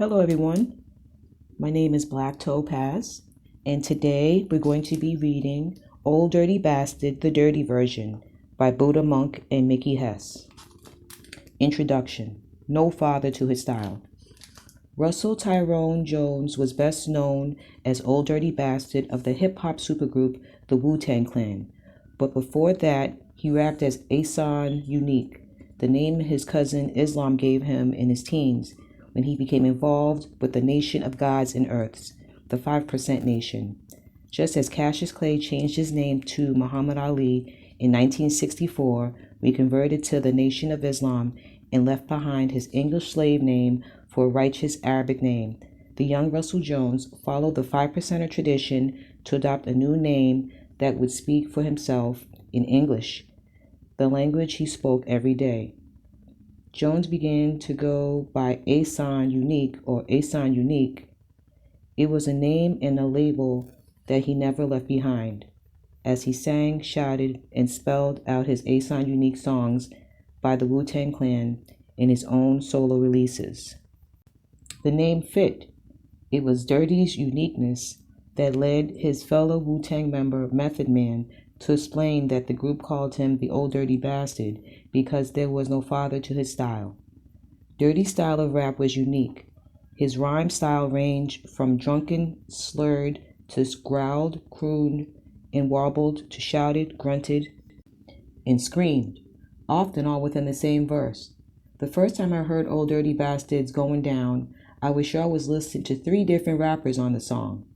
Hello, everyone. My name is Black Topaz, and today we're going to be reading Old Dirty Bastard, the Dirty Version by Buddha Monk and Mickey Hess. Introduction. No father to his style. Russell Tyrone Jones was best known as Old Dirty Bastard of the hip-hop supergroup the Wu-Tang Clan, but before that, he rapped as Asan Unique, the name his cousin Islam gave him in his teens, when he became involved with the Nation of Gods and Earths, the 5% Nation. Just as Cassius Clay changed his name to Muhammad Ali in 1964, when he converted to the Nation of Islam and left behind his English slave name for a righteous Arabic name, the young Russell Jones followed the 5%er tradition to adopt a new name that would speak for himself in English, the language he spoke every day. Jones began to go by Asan Unique or Asan Unique. It was a name and a label that he never left behind, as he sang, shouted, and spelled out his Asan Unique songs by the Wu-Tang Clan in his own solo releases. The name fit. It was Dirty's uniqueness that led his fellow Wu-Tang member Method Man to explain that the group called him the Old Dirty Bastard because there was no father to his style. Dirty's style of rap was unique. His rhyme style ranged from drunken, slurred, to growled, crooned, and warbled, to shouted, grunted, and screamed, often all within the same verse. The first time I heard Old Dirty Bastards going down, I was sure I was listening to 3 different rappers on the song.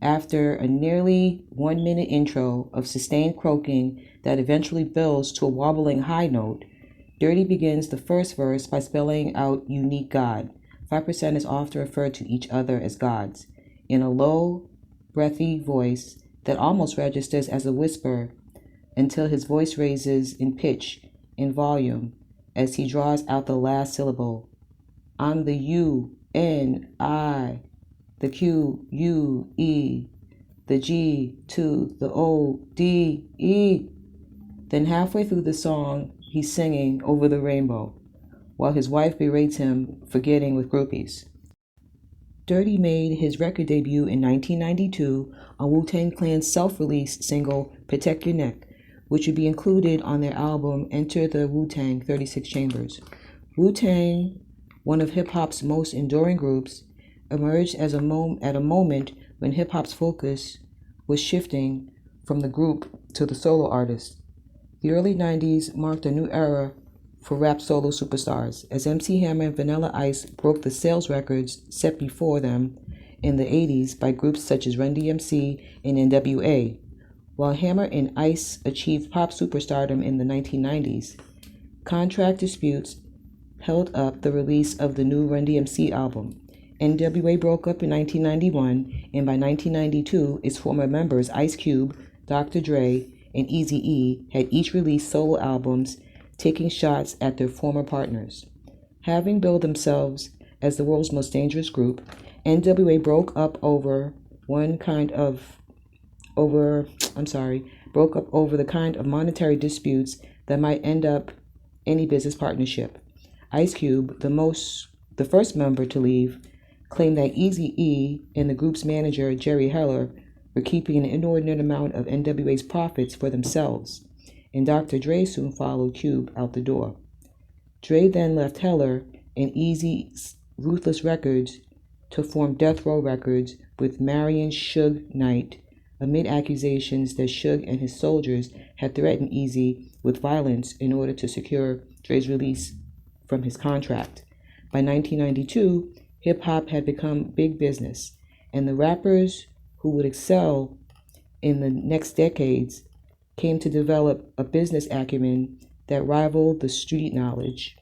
After a nearly 1-minute intro of sustained croaking that eventually builds to a wobbling high note, Dirty begins the first verse by spelling out unique God. 5% is often referred to each other as gods, in a low, breathy voice that almost registers as a whisper until his voice raises in pitch and volume as he draws out the last syllable. I'm the U, N, I, the Q, U, E, the G, to the O, D, E. Then halfway through the song, he's singing Over the Rainbow, while his wife berates him for getting with groupies. Dirty made his record debut in 1992 on Wu-Tang Clan's self-released single Protect Your Neck, which would be included on their album Enter the Wu-Tang 36 Chambers. Wu-Tang, one of hip-hop's most enduring groups, emerged at a moment when hip-hop's focus was shifting from the group to the solo artist. The early 90s marked a new era for rap solo superstars, as MC Hammer and Vanilla Ice broke the sales records set before them in the 80s by groups such as Run DMC and NWA, while Hammer and Ice achieved pop superstardom in the 1990s. Contract disputes held up the release of the new Run DMC album. NWA broke up in 1991, and by 1992, its former members Ice Cube, Dr. Dre, and Eazy-E had each released solo albums, taking shots at their former partners. Having billed themselves as the world's most dangerous group, NWA broke up over the kind of monetary disputes that might end up any business partnership. Ice Cube, the first member to leave, claimed that Eazy-E and the group's manager, Jerry Heller, were keeping an inordinate amount of NWA's profits for themselves, and Dr. Dre soon followed Cube out the door. Dre then left Heller and Eazy's Ruthless Records to form Death Row Records with Marion Suge Knight, amid accusations that Suge and his soldiers had threatened Eazy with violence in order to secure Dre's release from his contract. By 1992, hip-hop had become big business, and the rappers who would excel in the next decades came to develop a business acumen that rivaled the street knowledge.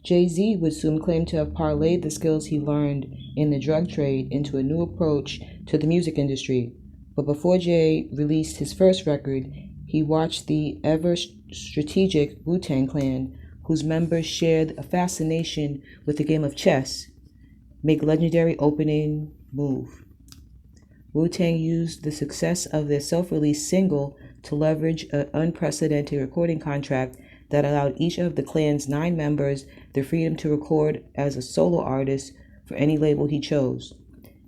Jay-Z would soon claim to have parlayed the skills he learned in the drug trade into a new approach to the music industry. But before Jay released his first record, he watched the ever-strategic Wu-Tang Clan, whose members shared a fascination with the game of chess, make legendary opening move. Wu-Tang used the success of their self-released single to leverage an unprecedented recording contract that allowed each of the clan's 9 members the freedom to record as a solo artist for any label he chose.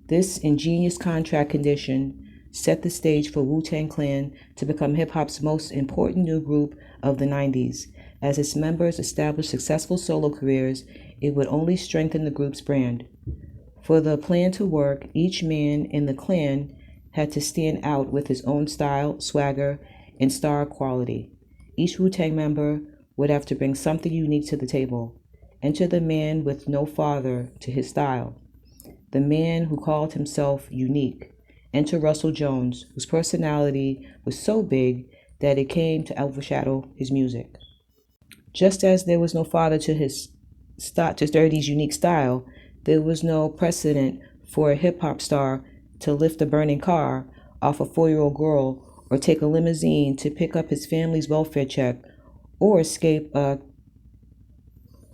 This ingenious contract condition set the stage for Wu-Tang Clan to become hip-hop's most important new group of the 90s. As its members established successful solo careers, it would only strengthen the group's brand. For the plan to work, each man in the clan had to stand out with his own style, swagger, and star quality. Each Wu-Tang member would have to bring something unique to the table. Enter the man with no father to his style, the man who called himself unique. Enter Russell Jones, whose personality was so big that it came to overshadow his music. Just as there was no father to Dirty's unique style, there was no precedent for a hip-hop star to lift a burning car off a 4-year-old girl or take a limousine to pick up his family's welfare check or escape a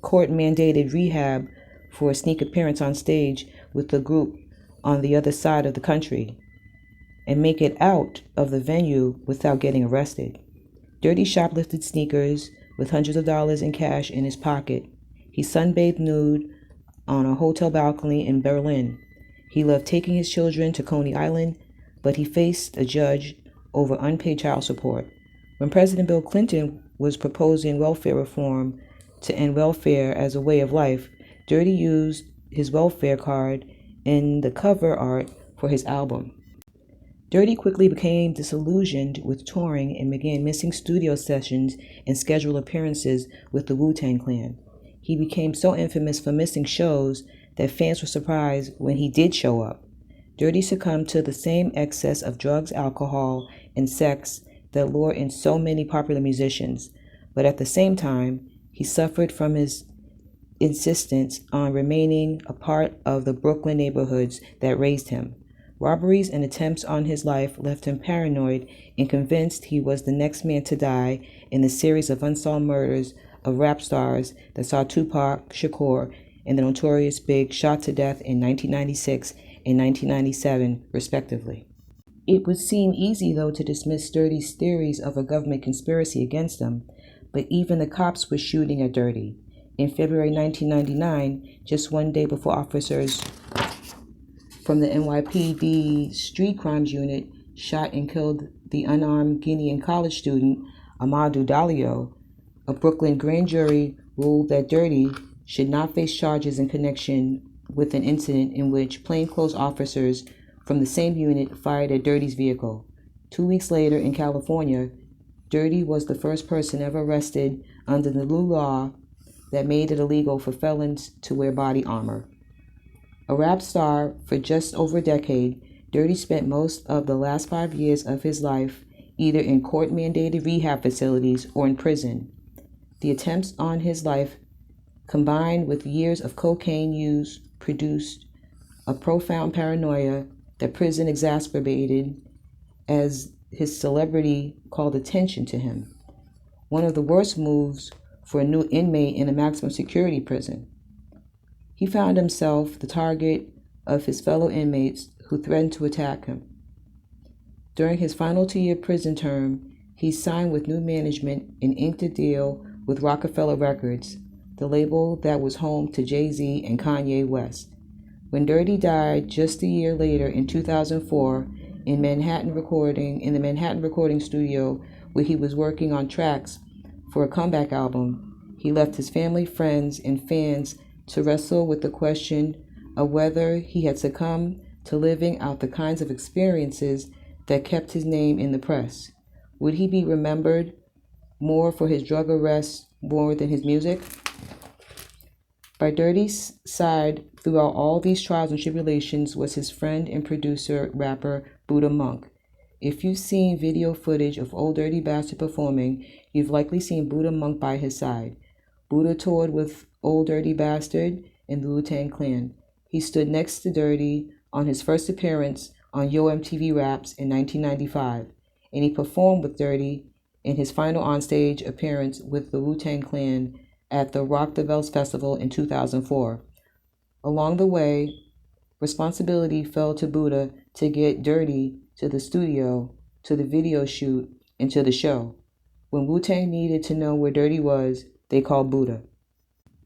court-mandated rehab for a sneak appearance on stage with the group on the other side of the country and make it out of the venue without getting arrested. Dirty shoplifted sneakers with hundreds of dollars in cash in his pocket. He sunbathed nude on a hotel balcony in Berlin. He loved taking his children to Coney Island, but he faced a judge over unpaid child support. When President Bill Clinton was proposing welfare reform to end welfare as a way of life, Dirty used his welfare card in the cover art for his album. Dirty quickly became disillusioned with touring and began missing studio sessions and scheduled appearances with the Wu-Tang Clan. He became so infamous for missing shows that fans were surprised when he did show up. Dirty succumbed to the same excess of drugs, alcohol, and sex that lure in so many popular musicians, but at the same time, he suffered from his insistence on remaining a part of the Brooklyn neighborhoods that raised him. Robberies and attempts on his life left him paranoid and convinced he was the next man to die in the series of unsolved murders of rap stars that saw Tupac Shakur and the Notorious Big shot to death in 1996 and 1997, respectively. It would seem easy, though, to dismiss Dirty's theories of a government conspiracy against him, but even the cops were shooting at Dirty. In February 1999, just one day before officers from the NYPD Street Crimes Unit shot and killed the unarmed Guinean college student Amadou Dalio, a Brooklyn grand jury ruled that Dirty should not face charges in connection with an incident in which plainclothes officers from the same unit fired at Dirty's vehicle. 2 weeks later in California, Dirty was the first person ever arrested under the new law that made it illegal for felons to wear body armor. A rap star for just over a decade, Dirty spent most of the last 5 years of his life either in court-mandated rehab facilities or in prison. The attempts on his life, combined with years of cocaine use, produced a profound paranoia that prison exacerbated as his celebrity called attention to him. One of the worst moves for a new inmate in a maximum security prison. He found himself the target of his fellow inmates who threatened to attack him. During his final 2-year prison term, he signed with new management and inked a deal with Rockefeller Records, the label that was home to Jay-Z and Kanye West. When Dirty died just a year later in 2004 in the Manhattan recording studio where he was working on tracks for a comeback album, he left his family, friends, and fans to wrestle with the question of whether he had succumbed to living out the kinds of experiences that kept his name in the press. Would he be remembered more for his drug arrests more than his music? By Dirty's side throughout all these trials and tribulations was his friend and producer, rapper Buddha Monk. If you've seen video footage of Old Dirty Bastard performing, you've likely seen Buddha Monk by his side. Buddha toured with Old Dirty Bastard and the Wu-Tang Clan. He stood next to Dirty on his first appearance on Yo MTV Raps in 1995, and he performed with Dirty in his final onstage appearance with the Wu-Tang Clan at the Rock the Bells Festival in 2004. Along the way, responsibility fell to Buddha to get Dirty to the studio, to the video shoot, and to the show. When Wu-Tang needed to know where Dirty was, they called Buddha.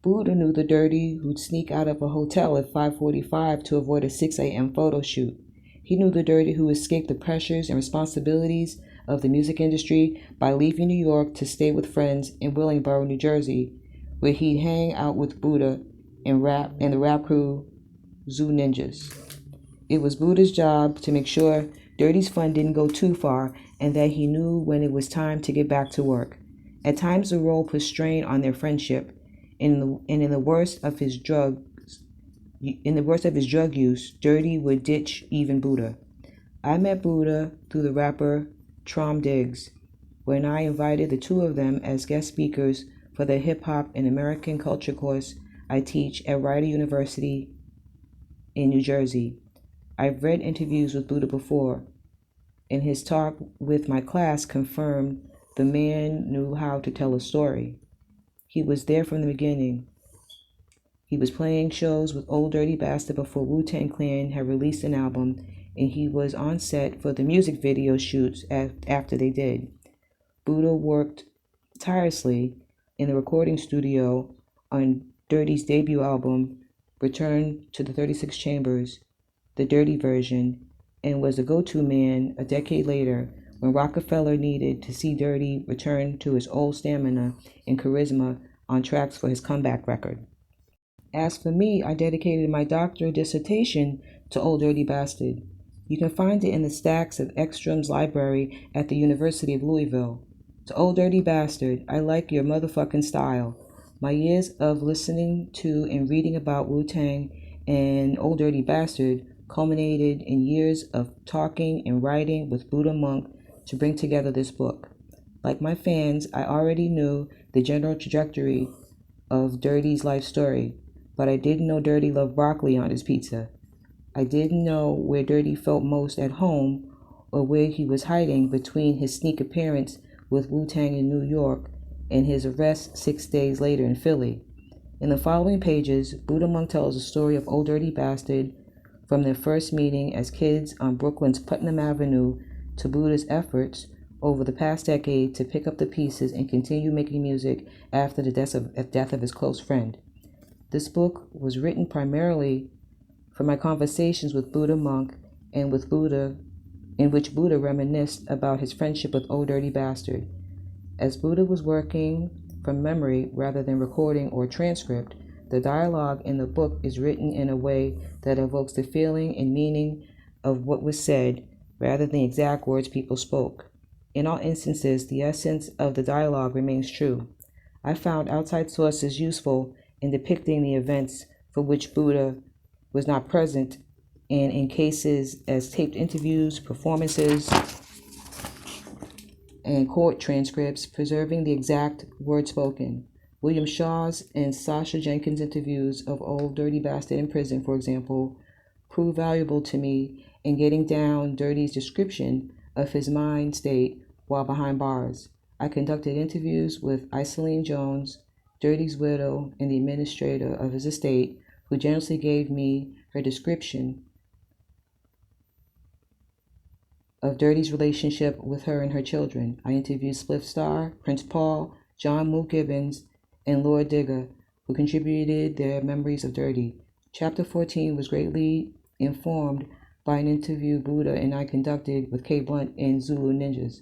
Buddha knew the Dirty who'd sneak out of a hotel at 5:45 to avoid a 6 a.m. photo shoot. He knew the Dirty who escaped the pressures and responsibilities of the music industry by leaving New York to stay with friends in Willingboro, New Jersey, where he'd hang out with Buddha and the rap crew Zoo Ninjas. It was Buddha's job to make sure Dirty's fun didn't go too far and that he knew when it was time to get back to work. At times the role put strain on their friendship, and in the worst of his drug use, Dirty would ditch even Buddha. I met Buddha through the rapper Trom Diggs, when I invited the two of them as guest speakers for the hip hop and American culture course I teach at Rider University in New Jersey. I've read interviews with Buddha before, and his talk with my class confirmed the man knew how to tell a story. He was there from the beginning. He was playing shows with Old Dirty Bastard before Wu-Tang Clan had released an album, and he was on set for the music video shoots after they did. Buddha worked tirelessly in the recording studio on Dirty's debut album, Return to the 36 Chambers, the Dirty version, and was a go-to man a decade later when Rockefeller needed to see Dirty return to his old stamina and charisma on tracks for his comeback record. As for me, I dedicated my doctoral dissertation to Old Dirty Bastard. You can find it in the stacks of Ekstrom's library at the University of Louisville. To Old Dirty Bastard, I like your motherfucking style. My years of listening to and reading about Wu-Tang and Old Dirty Bastard culminated in years of talking and writing with Buddha Monk to bring together this book. Like my fans, I already knew the general trajectory of Dirty's life story, but I didn't know Dirty loved broccoli on his pizza. I didn't know where Dirty felt most at home or where he was hiding between his sneak appearance with Wu-Tang in New York and his arrest 6 days later in Philly. In the following pages, Buddha Monk tells the story of Old Dirty Bastard from their first meeting as kids on Brooklyn's Putnam Avenue to Buddha's efforts over the past decade to pick up the pieces and continue making music after the death of his close friend. This book was written primarily from my conversations with Buddha Monk and with Buddha, in which Buddha reminisced about his friendship with Old Dirty Bastard. As Buddha was working from memory rather than recording or transcript, the dialogue in the book is written in a way that evokes the feeling and meaning of what was said rather than the exact words people spoke. In all instances, the essence of the dialogue remains true. I found outside sources useful in depicting the events for which Buddha was not present, and in cases as taped interviews, performances, and court transcripts, preserving the exact words spoken. William Shaw's and Sasha Jenkins' interviews of Old Dirty Bastard in prison, for example, proved valuable to me in getting down Dirty's description of his mind state while behind bars. I conducted interviews with Iselene Jones, Dirty's widow, and the administrator of his estate, who generously gave me her description of Dirty's relationship with her and her children. I interviewed Spliff Star, Prince Paul, John Mook Gibbons, and Lord Digger, who contributed their memories of Dirty. Chapter 14 was greatly informed by an interview Buddha and I conducted with Kay Blunt and Zulu Ninjas.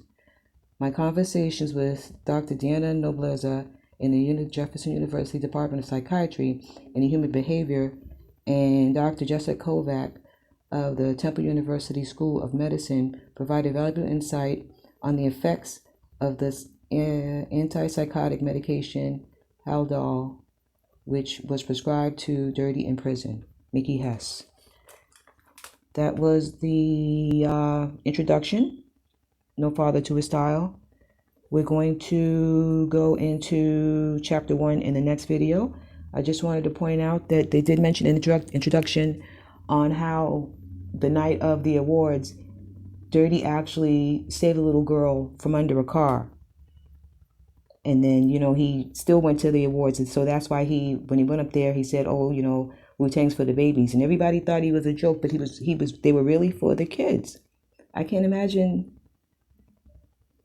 My conversations with Dr. Deanna Nobleza in the Jefferson University Department of Psychiatry and Human Behavior and Dr. Jessica Kovac of the Temple University School of Medicine provided valuable insight on the effects of this antipsychotic medication, Haldol, which was prescribed to Dirty in prison. Mickey Hess. That was the introduction. No father to his style. We're going to go into chapter 1 in the next video. I just wanted to point out that they did mention in the introduction on how the night of the awards, Dirty actually saved a little girl from under a car. And then, he still went to the awards. And so that's why when he went up there, he said, Wu-Tang's for the babies. And everybody thought he was a joke, but they were really for the kids. I can't imagine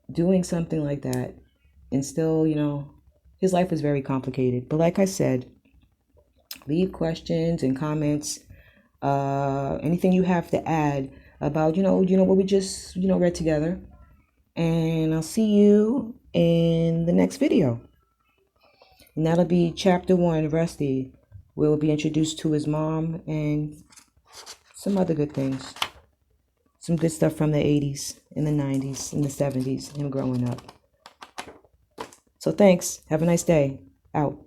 doing something like that and still, his life was very complicated. But like I said, leave questions and comments, anything you have to add about, what we just, read together. And I'll see you in the next video. And that'll be chapter 1, Rusty will be introduced to his mom and some other good things. Some good stuff from the 80s and the 90s and the 70s, him growing up. So thanks. Have a nice day. Out.